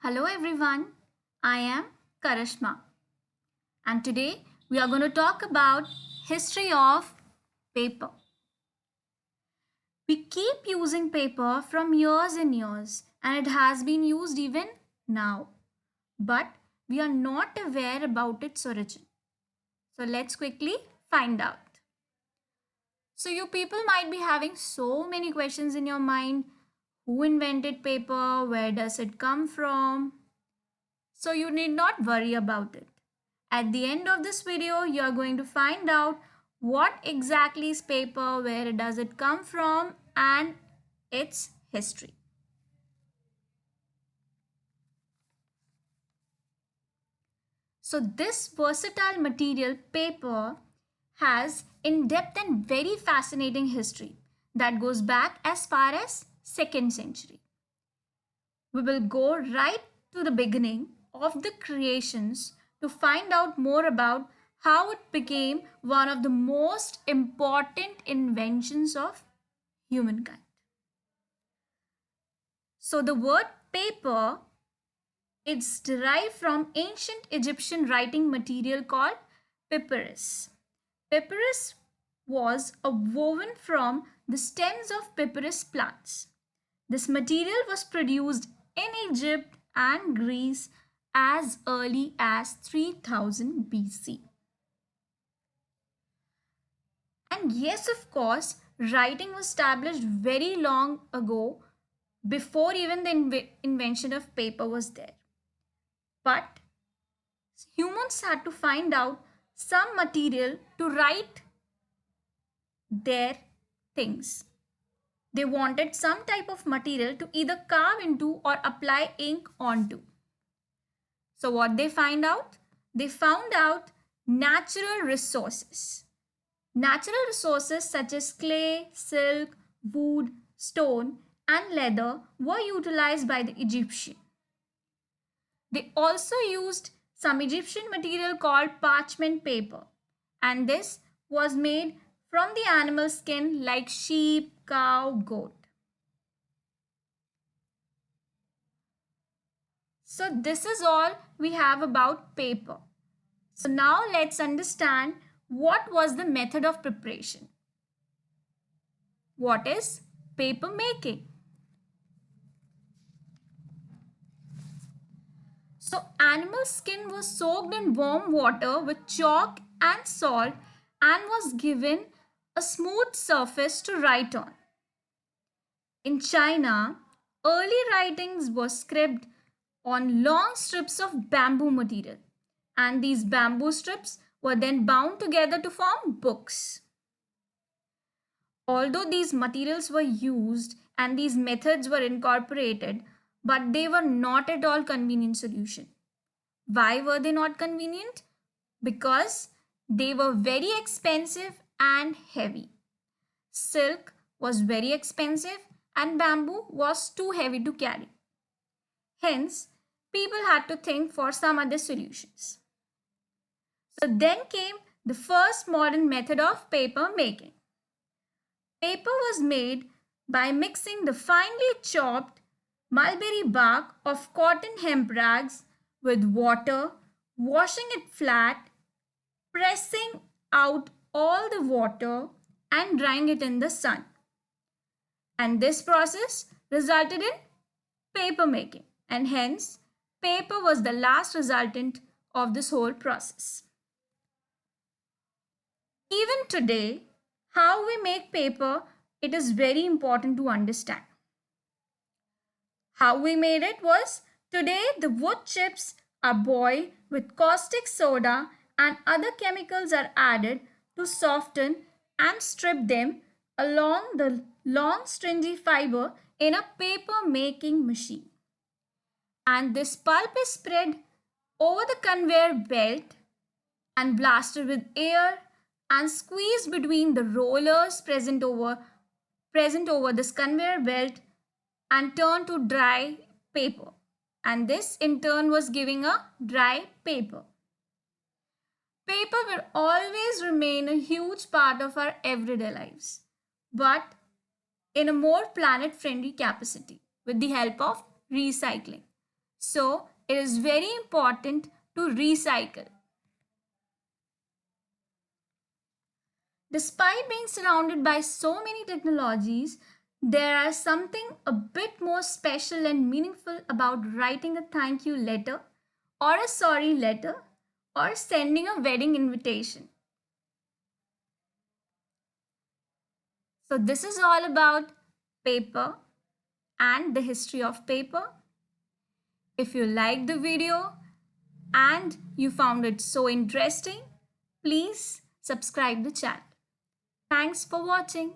Hello everyone, I am Karashma and today we are going to talk about history of paper. We keep using paper from years and years and it has been used even now, but we are not aware about its origin. So let's quickly find out. So you people might be having so many questions in your mind. Who invented paper? Where does it come from? So you need not worry about it. At the end of this video, you are going to find out what exactly is paper, where does it come from, and its history. So this versatile material, paper, has in-depth and very fascinating history that goes back as far as 2nd century. We will go right to the beginning of the creations to find out more about how it became one of the most important inventions of humankind. So the word paper, it's derived from ancient Egyptian writing material called papyrus. Papyrus was a woven from the stems of papyrus plants. This material was produced in Egypt and Greece as early as 3000 BC. And yes, of course, writing was established very long ago before even the invention of paper was there. But humans had to find out some material to write their things. They wanted some type of material to either carve into or apply ink onto. So what they find out? They found out natural resources. Natural resources such as clay, silk, wood, stone, and leather were utilized by the Egyptian. They also used some Egyptian material called parchment paper, and this was made from the animal skin like sheep, cow, goat. So this is all we have about paper. So now let's understand what was the method of preparation. What is paper making? So animal skin was soaked in warm water with chalk and salt and was given a smooth surface to write on. In China, early writings were scribbled on long strips of bamboo material, and these bamboo strips were then bound together to form books. Although these materials were used and these methods were incorporated, but they were not at all convenient solution. Why were they not convenient? Because they were very expensive and heavy. Silk was very expensive and bamboo was too heavy to carry. Hence, people had to think for some other solutions. So then came the first modern method of paper making. Paper was made by mixing the finely chopped mulberry bark of cotton hemp rags with water, washing it flat, pressing out all the water and drying it in the sun. And this process resulted in paper making, and hence paper was the last resultant of this whole process. Even today, how we make paper, it is very important to understand. How we made it was, today the wood chips are boiled with caustic soda and other chemicals are added to soften and strip them along the long stringy fiber in a paper making machine. And this pulp is spread over the conveyor belt and blasted with air and squeezed between the rollers present over this conveyor belt and turned to dry paper. And this in turn was giving a dry paper. Paper will always remain a huge part of our everyday lives, but in a more planet friendly capacity with the help of recycling. So it is very important to recycle. Despite being surrounded by so many technologies, there is something a bit more special and meaningful about writing a thank you letter, or a sorry letter, or sending a wedding invitation. So, this is all about paper and the history of paper. If you liked the video and you found it so interesting, please subscribe the channel. Thanks for watching.